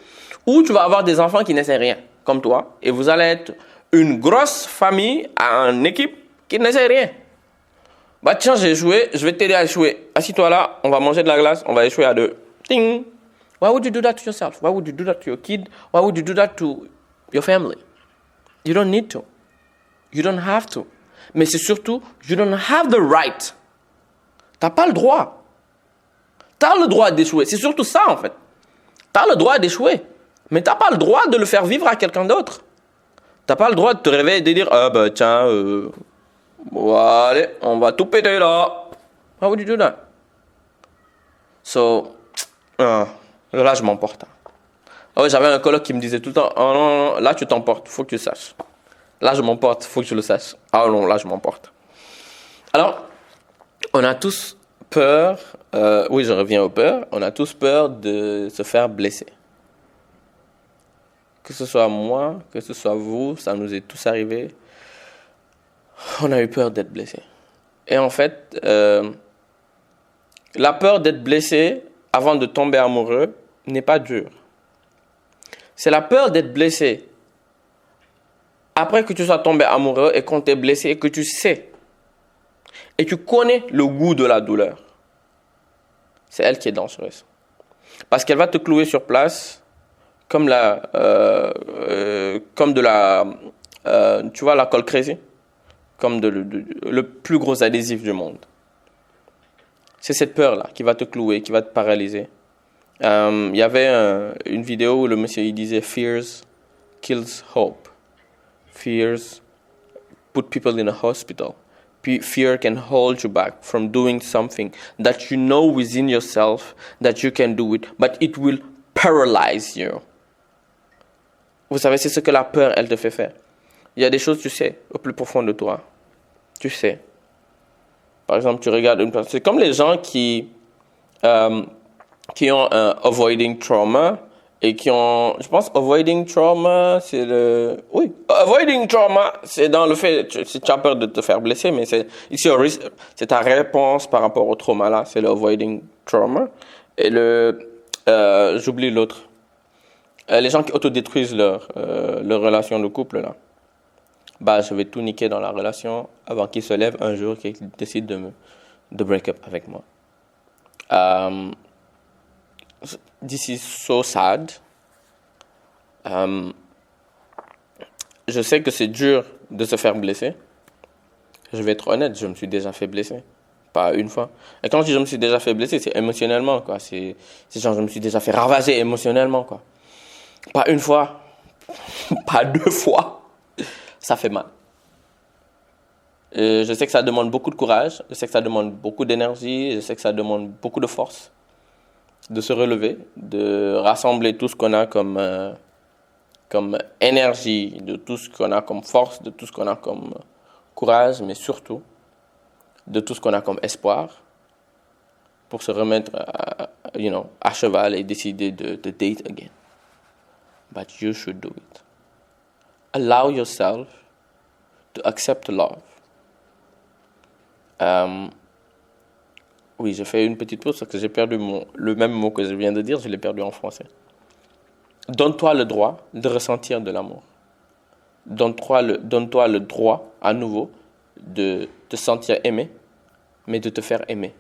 Ou tu vas avoir des enfants qui n'essaient rien, comme toi, et vous allez être une grosse famille, une équipe qui n'essaie rien. Tiens, j'ai échoué, je vais t'aider à échouer. Assis-toi là, on va manger de la glace, on va échouer à 2. Ting! Why would you do that to yourself? Why would you do that to your kid? Why would you do that to your family? You don't need to. You don't have to. Mais c'est surtout, you don't have the right. T'as pas le droit. T'as le droit d'échouer. C'est surtout ça, en fait. T'as le droit d'échouer. Mais t'as pas le droit de le faire vivre à quelqu'un d'autre. T'as pas le droit de te réveiller et de dire, tiens, allez, on va tout péter là. Why would you do that? So, là, je m'emporte. J'avais un coloc qui me disait tout le temps, oh non, là, tu t'emportes, faut que tu saches. Là, je m'emporte, faut que tu le saches. Ah non, là, je m'emporte. Alors, on a tous peur, oui, je reviens aux peurs, on a tous peur de se faire blesser. que ce soit moi, que ce soit vous, ça nous est tous arrivé. On a eu peur d'être blessé. Et en fait, la peur d'être blessé avant de tomber amoureux n'est pas dure. C'est la peur d'être blessé après que tu sois tombé amoureux et qu'on t'ait blessé et que tu sais et tu connais le goût de la douleur. C'est elle qui est dangereuse. Parce qu'elle va te clouer sur place comme tu vois, la colle crazy, comme le plus gros adhésif du monde. C'est cette peur-là qui va te clouer, qui va te paralyser. Il y avait une vidéo où le monsieur il disait « Fears kills hope. Fears put people in a hospital. Fear can hold you back from doing something that you know within yourself that you can do it, but it will paralyze you. » Vous savez, c'est ce que la peur, elle te fait faire. Il y a des choses, tu sais, au plus profond de toi. Tu sais. Par exemple, tu regardes une personne. C'est comme les gens qui ont un avoiding trauma et qui ont, je pense, avoiding trauma, avoiding trauma, c'est dans le fait, si tu as peur de te faire blesser, mais c'est ta réponse par rapport au trauma là, c'est le avoiding trauma. Et j'oublie l'autre. Les gens qui autodétruisent leur relation de couple là. Je vais tout niquer dans la relation avant qu'ils se lèvent un jour et qu'ils décident de break up avec moi. This is so sad. Je sais que c'est dur de se faire blesser. Je vais être honnête, je me suis déjà fait blesser. Pas une fois. Et quand je dis je me suis déjà fait blesser, c'est émotionnellement, quoi. C'est genre je me suis déjà fait ravager émotionnellement, quoi. Pas une fois, pas deux fois. Ça fait mal. Je sais que ça demande beaucoup de courage, je sais que ça demande beaucoup d'énergie, je sais que ça demande beaucoup de force de se relever, de rassembler tout ce qu'on a comme énergie, de tout ce qu'on a comme force, de tout ce qu'on a comme courage, mais surtout de tout ce qu'on a comme espoir pour se remettre à cheval et décider de date again. But you should do it. Allow yourself to accept love. Oui, j'ai fait une petite pause parce que j'ai perdu le même mot que je viens de dire, je l'ai perdu en français. Donne-toi le droit de ressentir de l'amour. Donne-toi le droit, à nouveau, de te sentir aimé, mais de te faire aimer.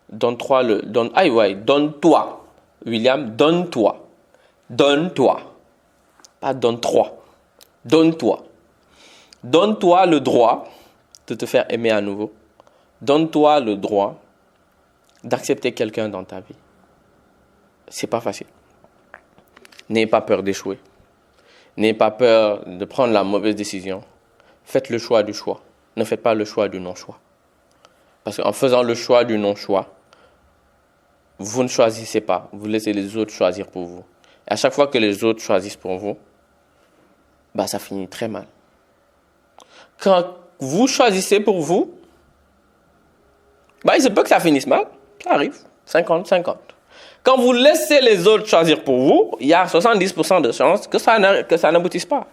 Donne-toi, William, donne-toi. Donne-toi. Pas donne-toi. Donne-toi. Donne-toi le droit de te faire aimer à nouveau. Donne-toi le droit d'accepter quelqu'un dans ta vie. C'est pas facile. N'ayez pas peur d'échouer. N'ayez pas peur de prendre la mauvaise décision. Faites le choix du choix. Ne faites pas le choix du non-choix. Parce qu'en faisant le choix du non-choix, vous ne choisissez pas. Vous laissez les autres choisir pour vous. Et à chaque fois que les autres choisissent pour vous, ça finit très mal. Quand vous choisissez pour vous, il se peut que ça finisse mal. Ça arrive. 50-50. Quand vous laissez les autres choisir pour vous, il y a 70% de chances que ça n'aboutisse pas.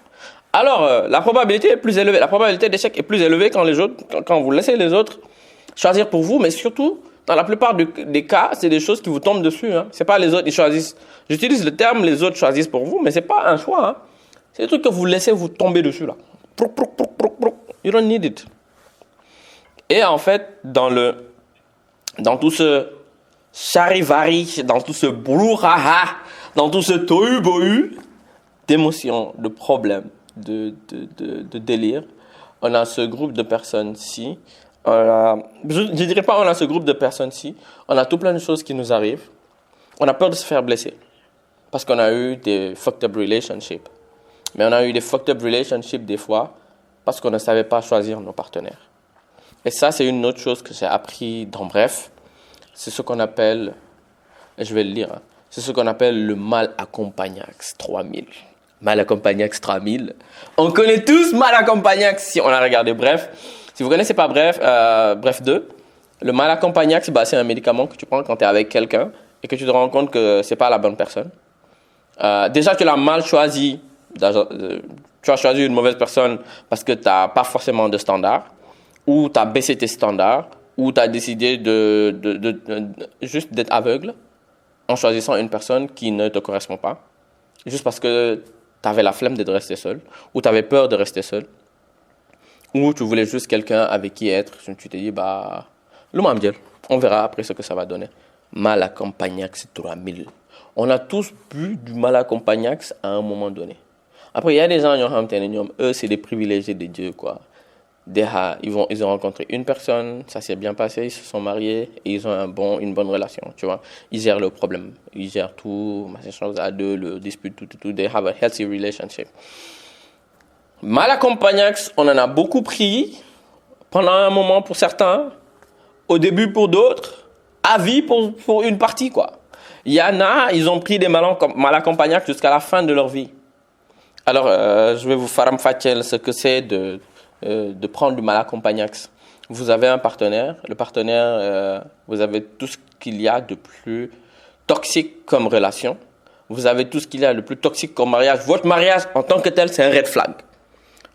Alors, la probabilité est plus élevée. La probabilité d'échec est plus élevée quand vous laissez les autres choisir pour vous, mais surtout, dans la plupart des cas, c'est des choses qui vous tombent dessus. C'est pas les autres qui choisissent. J'utilise le terme les autres choisissent pour vous, mais c'est pas un choix. C'est des trucs que vous laissez vous tomber dessus là. You don't need it. Et en fait, dans tout ce charivari, dans tout ce brouhaha, dans tout ce tohu-bohu d'émotions, de problèmes, de délire, on a ce groupe de personnes-ci. Je ne dirais pas on a ce groupe de personnes-ci. On a tout plein de choses qui nous arrivent. On a peur de se faire blesser. Parce qu'on a eu des fucked up relationships. Mais on a eu des fucked up relationships des fois parce qu'on ne savait pas choisir nos partenaires. Et ça, c'est une autre chose que j'ai appris dans Bref. C'est ce qu'on appelle, et je vais le lire, c'est ce qu'on appelle le Mal-Accompagnax 3000. Mal-Accompagnax 3000. On connaît tous Mal-Accompagnax si on a regardé Bref. Si vous ne connaissez pas Bref, Bref 2, le Mal-Accompagnax, c'est un médicament que tu prends quand tu es avec quelqu'un et que tu te rends compte que ce n'est pas la bonne personne. Déjà, tu l'as mal choisi. Tu as choisi une mauvaise personne parce que tu n'as pas forcément de standards, ou tu as baissé tes standards, ou tu as décidé juste d'être aveugle en choisissant une personne qui ne te correspond pas, juste parce que tu avais la flemme de rester seul, ou tu avais peur de rester seul, ou tu voulais juste quelqu'un avec qui être. Tu t'es dit, le mamdiel, on verra après ce que ça va donner. Malacompagnax 3000. On a tous bu du Malacompagnax à un moment donné. Après, il y a des gens, eux, c'est des privilégiés de Dieu, quoi. Ils ont rencontré une personne, ça s'est bien passé, ils se sont mariés et ils ont une bonne relation, tu vois. Ils gèrent le problème, ils gèrent tout, machin chose à deux, le dispute, tout. They have a healthy relationship. Malacompagnax, on en a beaucoup pris pendant un moment pour certains, au début pour d'autres, à vie pour une partie, quoi. Il y en a, ils ont pris des Malacompagnax jusqu'à la fin de leur vie. Alors, je vais vous faire ce que c'est de prendre du Malacompagnax. Vous avez un partenaire. Le partenaire, vous avez tout ce qu'il y a de plus toxique comme relation. Vous avez tout ce qu'il y a de plus toxique comme mariage. Votre mariage, en tant que tel, c'est un red flag.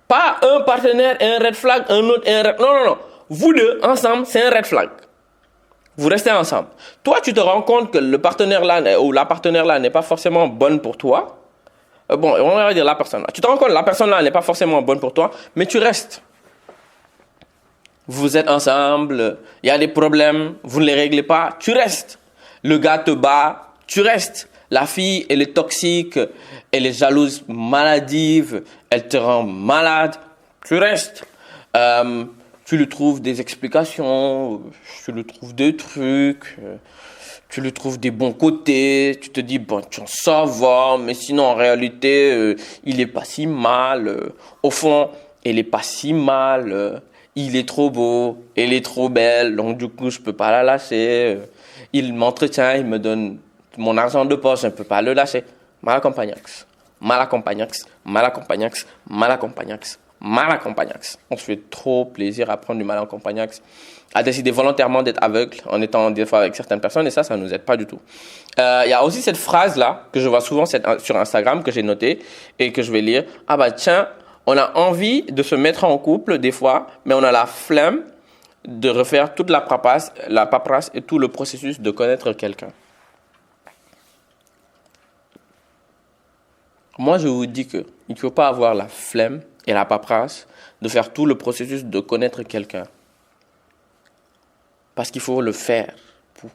Pas un partenaire et un red flag, un autre et un red... Non. Vous deux, ensemble, c'est un red flag. Vous restez ensemble. Toi, tu te rends compte que le partenaire là, ou la partenaire là, n'est pas forcément bonne pour toi. Bon, on va dire la personne là. Tu te rends compte que la personne là n'est pas forcément bonne pour toi, mais tu restes. Vous êtes ensemble, il y a des problèmes, vous ne les réglez pas, tu restes. Le gars te bat, tu restes. La fille, elle est toxique, elle est jalouse, maladive, elle te rend malade, tu restes. Tu lui trouves des explications, tu lui trouves des trucs, tu lui trouves des bons côtés, tu te dis, bon, ça va, mais sinon, en réalité, il est pas si mal. Au fond, elle est pas si mal. Il est trop beau, elle est trop belle, donc du coup, je peux pas la lâcher. Il m'entretient, il me donne mon argent de poche, je ne peux pas le lâcher. Malacompagnax. On se fait trop plaisir à prendre du Malacompagnax, à décider volontairement d'être aveugle en étant des fois avec certaines personnes, et ça nous aide pas du tout. Il y a aussi cette phrase-là que je vois souvent sur Instagram, que j'ai notée et que je vais lire. Tiens, on a envie de se mettre en couple des fois, mais on a la flemme de refaire toute la paperasse et tout le processus de connaître quelqu'un. Moi, je vous dis qu'il ne faut pas avoir la flemme et la paperasse de faire tout le processus de connaître quelqu'un. Parce qu'il faut le faire.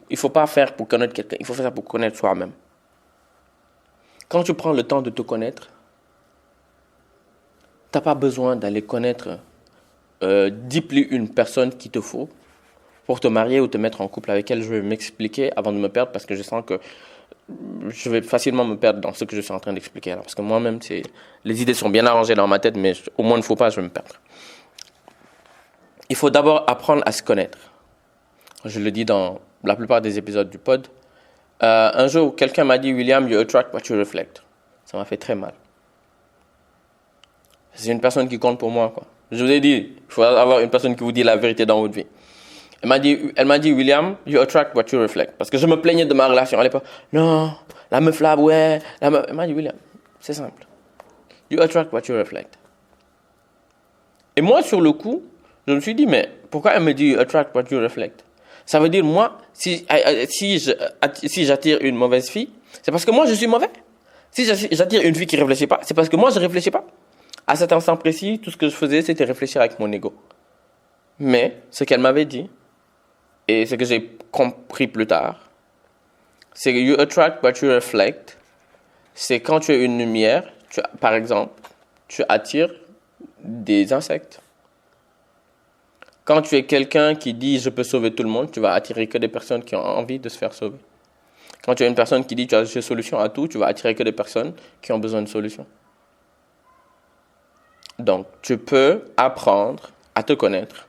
Il ne faut pas faire pour connaître quelqu'un, il faut faire ça pour connaître soi-même. Quand tu prends le temps de te connaître, tu n'as pas besoin d'aller connaître deeply une personne qu'il te faut pour te marier ou te mettre en couple avec elle. Je vais m'expliquer avant de me perdre parce que je sens que je vais facilement me perdre dans ce que je suis en train d'expliquer. Alors, parce que moi-même, les idées sont bien arrangées dans ma tête, mais au moins, il ne faut pas, je vais me perdre. Il faut d'abord apprendre à se connaître. Je le dis dans la plupart des épisodes du pod. Un jour, quelqu'un m'a dit, William, you attract what you reflect. Ça m'a fait très mal. C'est une personne qui compte pour moi, quoi. Je vous ai dit, il faut avoir une personne qui vous dit la vérité dans votre vie. Elle m'a dit, William, you attract what you reflect. Parce que je me plaignais de ma relation à l'époque. Non, la meuf là, ouais. Elle m'a dit, William, c'est simple. You attract what you reflect. Et moi, sur le coup, je me suis dit, mais pourquoi elle me dit you attract what you reflect? Ça veut dire, moi, si j'attire une mauvaise fille, c'est parce que moi, je suis mauvais. Si j'attire une fille qui ne réfléchit pas, c'est parce que moi, je ne réfléchis pas. À cet instant précis, tout ce que je faisais, c'était réfléchir avec mon ego. Mais ce qu'elle m'avait dit, et ce que j'ai compris plus tard, c'est que you attract what you reflect. C'est quand tu es une lumière, par exemple, tu attires des insectes. Quand tu es quelqu'un qui dit « je peux sauver tout le monde », tu vas attirer que des personnes qui ont envie de se faire sauver. Quand tu es une personne qui dit « tu as une solution à tout », tu vas attirer que des personnes qui ont besoin de solutions. Donc, tu peux apprendre à te connaître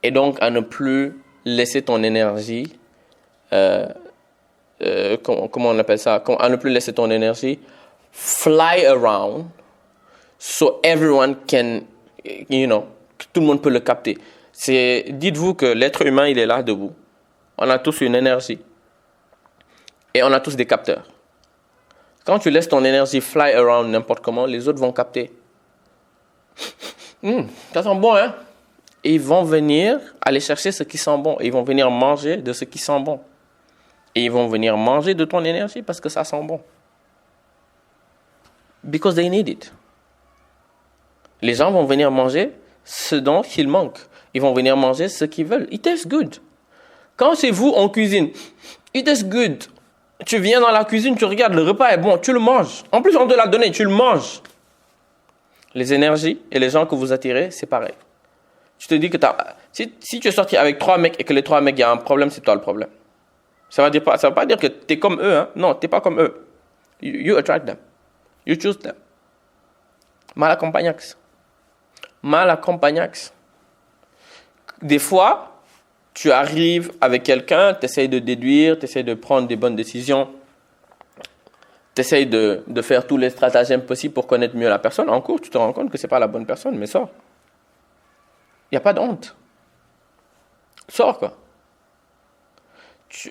et donc à ne plus laisser ton énergie, comment on appelle ça, à ne plus laisser ton énergie fly around so everyone can, que tout le monde peut le capter. Dites-vous que l'être humain, il est là debout. On a tous une énergie et on a tous des capteurs. Quand tu laisses ton énergie fly around n'importe comment, les autres vont capter. Ça sent bon, hein? Et ils vont venir aller chercher ce qui sent bon. Ils vont venir manger de ce qui sent bon. Et ils vont venir manger de ton énergie parce que ça sent bon. Because they need it. Les gens vont venir manger ce dont ils manquent. Ils vont venir manger ce qu'ils veulent. It tastes good. Quand chez vous, on cuisine, it tastes good. Tu viens dans la cuisine, tu regardes, le repas est bon, tu le manges. En plus, on te l'a donné, tu le manges. Les énergies et les gens que vous attirez, c'est pareil. Tu te dis que si tu es sorti avec 3 mecs et que les 3 mecs, il y a un problème, c'est toi le problème. Ça veut pas dire que tu es comme eux. Hein? Non, tu n'es pas comme eux. You attract them. You choose them. Malacompagnax. Des fois, tu arrives avec quelqu'un, tu essayes de déduire, tu essayes de prendre des bonnes décisions, tu essayes de faire tous les stratagèmes possibles pour connaître mieux la personne. En cours, tu te rends compte que ce n'est pas la bonne personne, mais sors. Il n'y a pas de honte. Sors, quoi.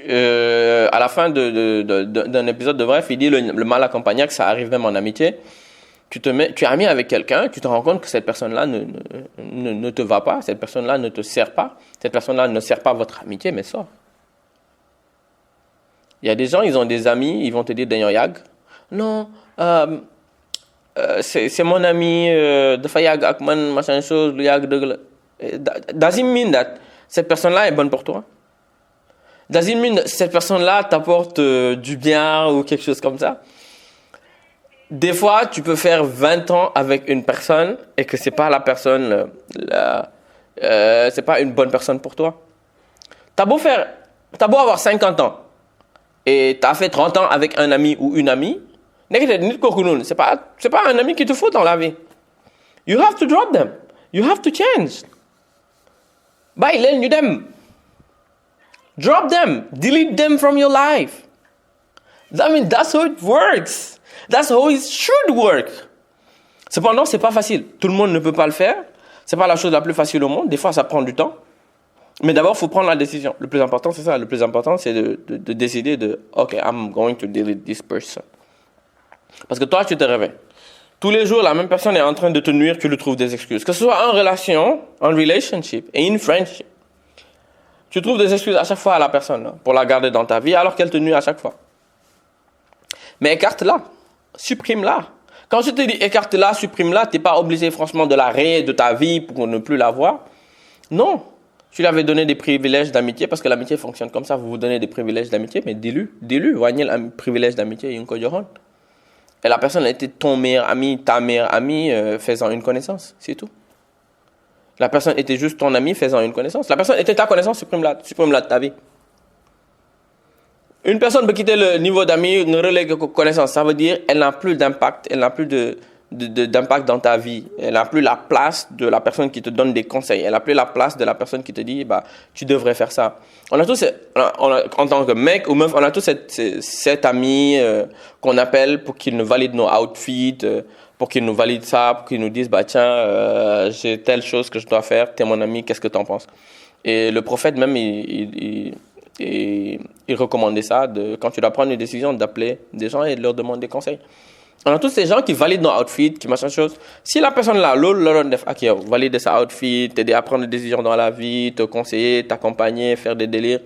À la fin d'un épisode de Bref, il dit le mal accompagnac, ça arrive même en amitié. Tu es ami avec quelqu'un, tu te rends compte que cette personne-là ne te va pas, cette personne-là ne te sert pas, cette personne-là ne sert pas votre amitié, mais sors. Il y a des gens, ils ont des amis, ils vont te dire Daniel Yag. Non, c'est mon ami, de Fayag Akman, machin chose, le Yag de. Does it mean that cette personne-là est bonne pour toi? Does it mean that cette personne-là t'apporte du bien ou quelque chose comme ça? Des fois, tu peux faire 20 ans avec une personne et que c'est pas la personne, c'est pas une bonne personne pour toi. T'as beau avoir 50 ans et t'as fait 30 ans avec un ami ou une amie, c'est pas un ami qu'il te faut dans la vie. You have to drop them. You have to change. Bye, len you them. Drop them. Delete them from your life. I mean, that's how it works. That's how it should work. Cependant, c'est pas facile. Tout le monde ne peut pas le faire. C'est pas la chose la plus facile au monde. Des fois, ça prend du temps. Mais d'abord, il faut prendre la décision. Le plus important, c'est ça. Le plus important, c'est de décider de « OK, I'm going to delete this person ». Parce que toi, tu te réveilles. Tous les jours, la même personne est en train de te nuire, tu lui trouves des excuses. Que ce soit en relation, en relationship et in friendship. Tu trouves des excuses à chaque fois à la personne pour la garder dans ta vie alors qu'elle te nuit à chaque fois. Mais écarte-la. Supprime-la. Quand je te dis écarte-la, supprime-la, tu n'es pas obligé franchement de la rayer de ta vie pour ne plus la voir. Non. Tu lui avais donné des privilèges d'amitié parce que l'amitié fonctionne comme ça. Vous vous donnez des privilèges d'amitié, mais dis-lui. Voyez le privilège d'amitié, il y a une cohérente. Et la personne était ton meilleur ami, ta meilleure amie, faisant une connaissance. C'est tout. La personne était juste ton ami faisant une connaissance. La personne était ta connaissance, supprime-la de ta vie. Une personne peut quitter le niveau d'ami, ne relègue que connaissance. Ça veut dire qu'elle n'a plus d'impact, elle n'a plus d'impact dans ta vie. Elle n'a plus la place de la personne qui te donne des conseils. Elle n'a plus la place de la personne qui te dit tu devrais faire ça. On a tous, en tant que mec ou meuf, on a tous cet ami qu'on appelle pour qu'il nous valide nos outfits, pour qu'il nous valide ça, pour qu'il nous dise tiens, j'ai telle chose que je dois faire, t'es mon ami, qu'est-ce que t'en penses? Et le prophète même, il recommandait ça, quand tu dois prendre une décision, d'appeler des gens et de leur demander des conseils. On a tous ces gens qui valident nos outfits, qui machin chose. Si la personne là, valide sa outfit, t'aider à prendre des décisions dans la vie, te conseiller, t'accompagner, faire des délires.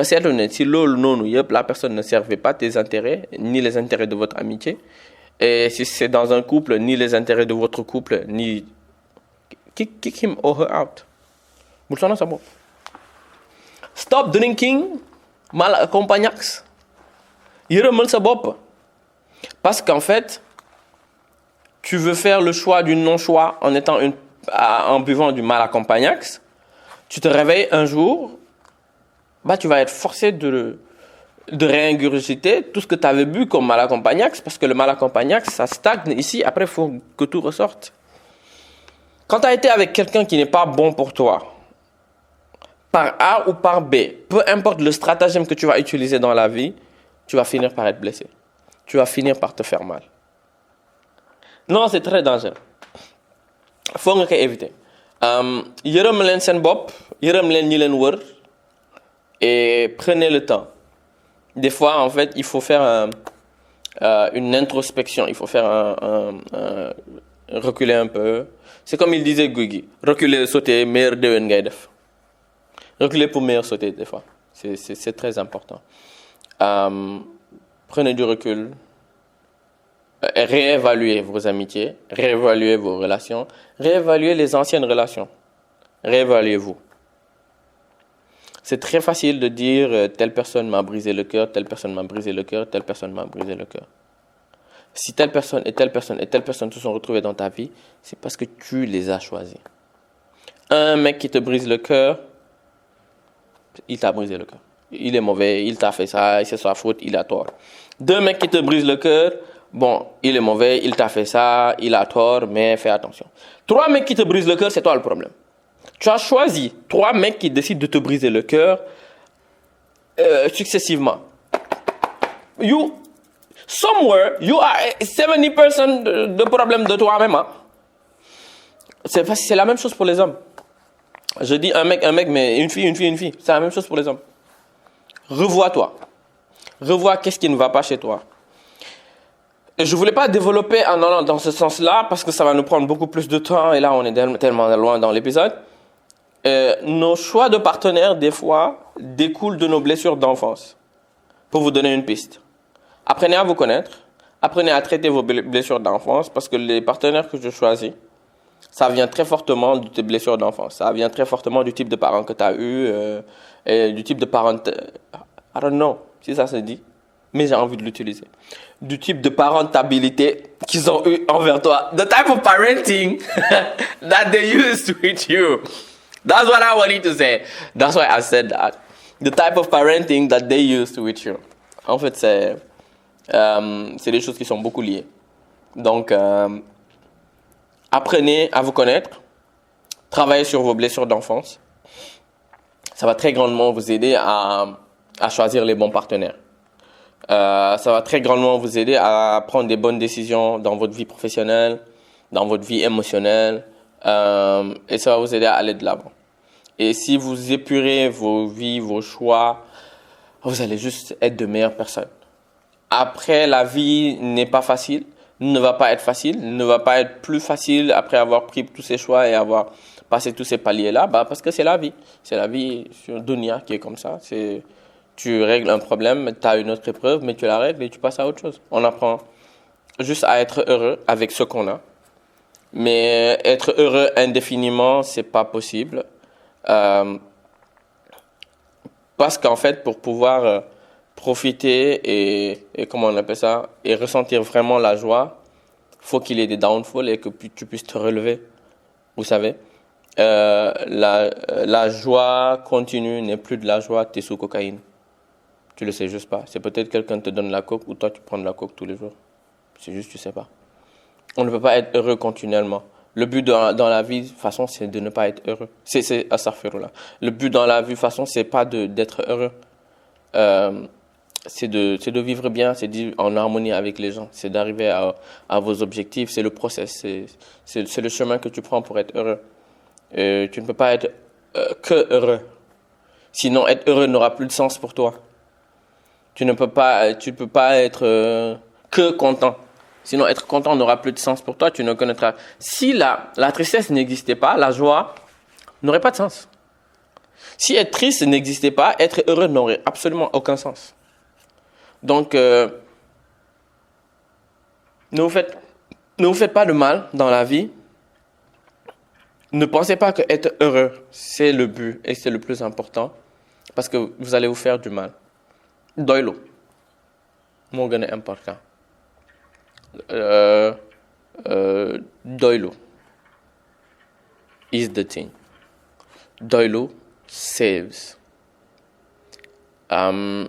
Si la personne ne servait pas tes intérêts, ni les intérêts de votre amitié, et si c'est dans un couple, ni les intérêts de votre couple, ni kick him or her out. Stop drinking mal accompagnax. Yërëmal sa bopp. Parce qu'en fait, tu veux faire le choix du non-choix en buvant du mal accompagnax. Tu te réveilles un jour, tu vas être forcé de réingurgiter tout ce que tu avais bu comme mal accompagnax, parce que le mal accompagnax, ça stagne ici, après il faut que tout ressorte. Quand tu as été avec quelqu'un qui n'est pas bon pour toi, par A ou par B, peu importe le stratagème que tu vas utiliser dans la vie, tu vas finir par être blessé. Tu vas finir par te faire mal. Non, c'est très dangereux. Faut nga koy éviter. Yërëm leen seen bopp, yërëm leen ñi leen wër, et prenez le temps. Des fois, en fait, il faut faire une introspection. Il faut faire reculer un peu. C'est comme il disait Guigui, reculer, sauter, meilleur déwén ngay def. Reculer pour meilleur sauter des fois. C'est très important. Prenez du recul. Réévaluez vos amitiés, réévaluez vos relations, réévaluez les anciennes relations. Réévaluez-vous. C'est très facile de dire telle personne m'a brisé le cœur, telle personne m'a brisé le cœur, telle personne m'a brisé le cœur. Si telle personne et telle personne et telle personne se sont retrouvées dans ta vie, c'est parce que tu les as choisis. Un mec qui te brise le cœur, il t'a brisé le cœur. Il est mauvais, il t'a fait ça, c'est sa faute, il a tort. Deux mecs qui te brisent le cœur, bon, il est mauvais, il t'a fait ça, il a tort, mais fais attention. Trois mecs qui te brisent le cœur, c'est toi le problème. Tu as choisi trois mecs qui décident de te briser le cœur successivement. Somewhere, you are 70% de problème de toi-même. Hein? C'est la même chose pour les hommes. Je dis un mec, mais une fille. C'est la même chose pour les hommes. Revois-toi. Revois qu'est-ce qui ne va pas chez toi. Et je ne voulais pas développer en allant dans ce sens-là parce que ça va nous prendre beaucoup plus de temps et là on est tellement loin dans l'épisode. Nos choix de partenaires, des fois, découlent de nos blessures d'enfance. Pour vous donner une piste. Apprenez à vous connaître. Apprenez à traiter vos blessures d'enfance parce que les partenaires que je choisis, ça vient très fortement de tes blessures d'enfance. Ça vient très fortement du type de parents que tu as eu et du type de parents... I don't know si ça se dit, mais j'ai envie de l'utiliser. Du type de parentabilité qu'ils ont eu envers toi. The type of parenting that they used with you. That's what I wanted to say. That's why I said that. The type of parenting that they used with you. En fait, c'est des choses qui sont beaucoup liées. Donc, apprenez à vous connaître. Travaillez sur vos blessures d'enfance. Ça va très grandement vous aider à choisir les bons partenaires. Ça va très grandement vous aider à prendre des bonnes décisions dans votre vie professionnelle, dans votre vie émotionnelle, et ça va vous aider à aller de l'avant. Et si vous épurez vos vies, vos choix, vous allez juste être de meilleures personnes. Après, la vie n'est pas facile, ne va pas être facile, ne va pas être plus facile après avoir pris tous ces choix et avoir passé tous ces paliers-là, parce que c'est la vie. C'est la vie sur Dunia qui est comme ça. Tu règles un problème, tu as une autre épreuve, mais tu la règles et tu passes à autre chose. On apprend juste à être heureux avec ce qu'on a. Mais être heureux indéfiniment, c'est pas possible. Parce qu'en fait, pour pouvoir profiter et comment on appelle ça, et ressentir vraiment la joie, faut qu'il y ait des downfalls et que tu puisses te relever. Vous savez, la joie continue n'est plus de la joie, t'es sous cocaïne. Tu le sais juste pas. C'est peut-être quelqu'un te donne la coke ou toi tu prends de la coke tous les jours. C'est juste tu sais pas. On ne peut pas être heureux continuellement. Le but dans la vie, de toute façon, c'est de ne pas être heureux. C'est astaghfirullah. Le but dans la vie, de toute façon, c'est pas d'être heureux. C'est de vivre bien, c'est de vivre en harmonie avec les gens. C'est d'arriver à vos objectifs. C'est le process. C'est le chemin que tu prends pour être heureux. Tu ne peux pas être que heureux. Sinon, être heureux n'aura plus de sens pour toi. Tu peux pas être que content. Sinon, être content n'aura plus de sens pour toi. Tu ne connaîtras. Si la tristesse n'existait pas, la joie n'aurait pas de sens. Si être triste n'existait pas, être heureux n'aurait absolument aucun sens. Donc, ne vous faites pas de mal dans la vie. Ne pensez pas que être heureux, c'est le but et c'est le plus important. Parce que vous allez vous faire du mal. Doylo. Moo gën a important. Doylu is the thing. Doylu saves. On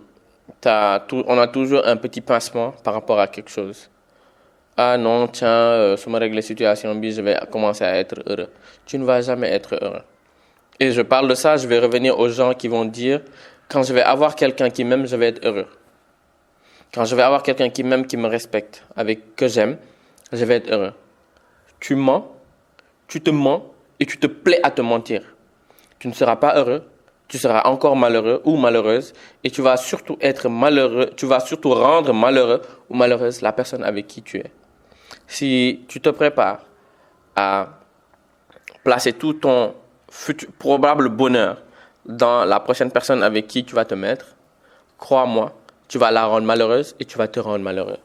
a toujours un petit pincement par rapport à quelque chose. Ah non, tiens, si je règle la situation, je vais commencer à être heureux. Tu ne vas jamais être heureux. Et je parle de ça, je vais revenir aux gens qui vont dire, quand je vais avoir quelqu'un qui m'aime, je vais être heureux. Quand je vais avoir quelqu'un qui m'aime, qui me respecte, que j'aime, je vais être heureux. Tu mens, tu te mens et tu te plais à te mentir. Tu ne seras pas heureux, tu seras encore malheureux ou malheureuse et tu vas surtout être malheureux, tu vas surtout rendre malheureux ou malheureuse la personne avec qui tu es. Si tu te prépares à placer tout ton probable bonheur dans la prochaine personne avec qui tu vas te mettre, crois-moi, tu vas la rendre malheureuse et tu vas te rendre malheureux.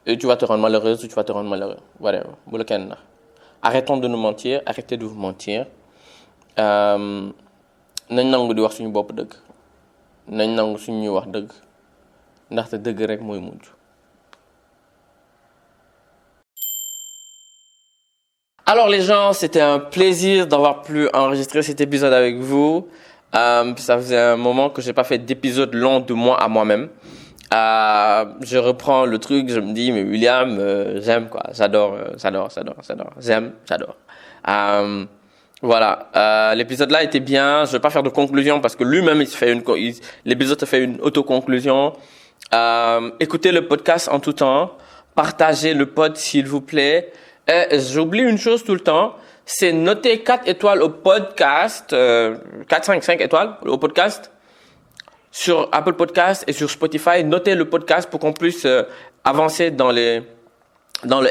Et tu vas te rendre malheureuse ou tu vas te rendre malheureux. Whatever. Arrêtons de nous mentir, arrêtez de vous mentir. Nañ nangu di wax suñu bopp dëgg nañ nangu suñu wax dëgg ndaxte dëgg rek mooy mujj. Alors les gens, c'était un plaisir d'avoir pu enregistrer cet épisode avec vous. Ça faisait un moment que j'ai pas fait d'épisode long de moi à moi-même. Je reprends le truc, je me dis mais William, j'aime quoi, j'adore. Voilà, l'épisode là était bien. Je vais pas faire de conclusion parce que lui-même l'épisode te fait une autoconclusion. Écoutez le podcast en tout temps, partagez le pod s'il vous plaît. Et j'oublie une chose tout le temps, c'est noter 4 étoiles au podcast, 5 étoiles au podcast sur Apple Podcast et sur Spotify. Notez le podcast pour qu'on puisse avancer dans le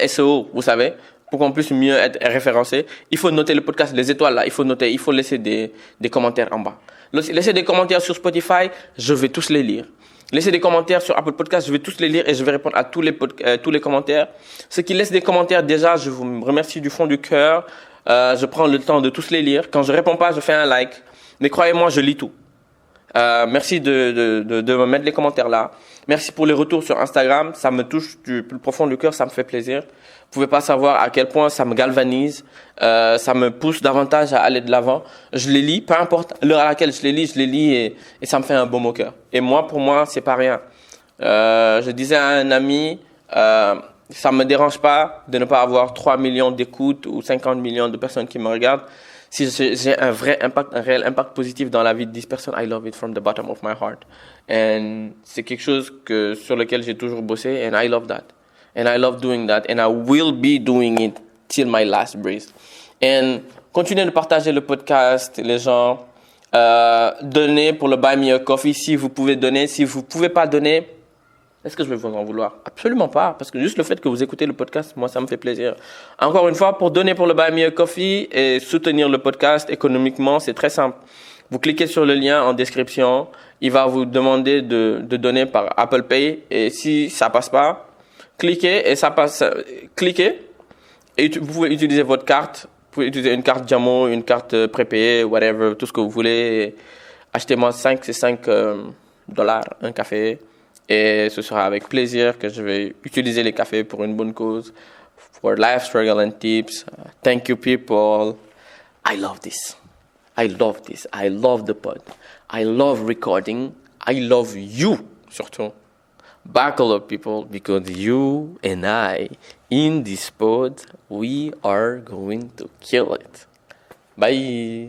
SEO, vous savez, pour qu'on puisse mieux être référencé. Il faut noter le podcast, les étoiles là, il faut laisser des commentaires en bas. Laissez des commentaires sur Spotify, je vais tous les lire. Laissez des commentaires sur Apple Podcast, je vais tous les lire et je vais répondre à tous les commentaires. Ceux qui laissent des commentaires, déjà, je vous remercie du fond du cœur. Je prends le temps de tous les lire. Quand je réponds pas, je fais un like. Mais croyez-moi, je lis tout. Merci de me mettre les commentaires là. Merci pour les retours sur Instagram. Ça me touche du plus profond du cœur, ça me fait plaisir. Vous pouvez pas savoir à quel point ça me galvanise. Ça me pousse davantage à aller de l'avant. Je les lis, peu importe l'heure à laquelle je les lis et ça me fait un baume au cœur. Et moi, pour moi, c'est pas rien. Je disais à un ami, ça me dérange pas de ne pas avoir 3 millions d'écoutes ou 50 millions de personnes qui me regardent. Si j'ai un réel impact positif dans la vie de 10 personnes, I love it from the bottom of my heart. And c'est quelque chose sur lequel j'ai toujours bossé, and I love that. And I love doing that, and I will be doing it till my last breath. And continuez de partager le podcast, les gens. Donnez pour le Buy Me a Coffee si vous pouvez donner. Si vous pouvez pas donner, est-ce que je vais vous en vouloir? Absolument pas, parce que juste le fait que vous écoutez le podcast, moi, ça me fait plaisir. Encore une fois, pour donner pour le Buy Me a Coffee et soutenir le podcast économiquement, c'est très simple. Vous cliquez sur le lien en description, il va vous demander de donner par Apple Pay, et si ça passe pas, cliquez et vous pouvez utiliser votre carte. Vous pouvez utiliser une carte Jamo, une carte prépayée, whatever, tout ce que vous voulez. Achetez-moi 5 dollars un café. Et ce sera avec plaisir que je vais utiliser les cafés pour une bonne cause. For life struggle and tips. Thank you people. I love this. I love the pod. I love recording. I love you surtout. Buckle up people, because you and I in this pod, we are going to kill it. Bye.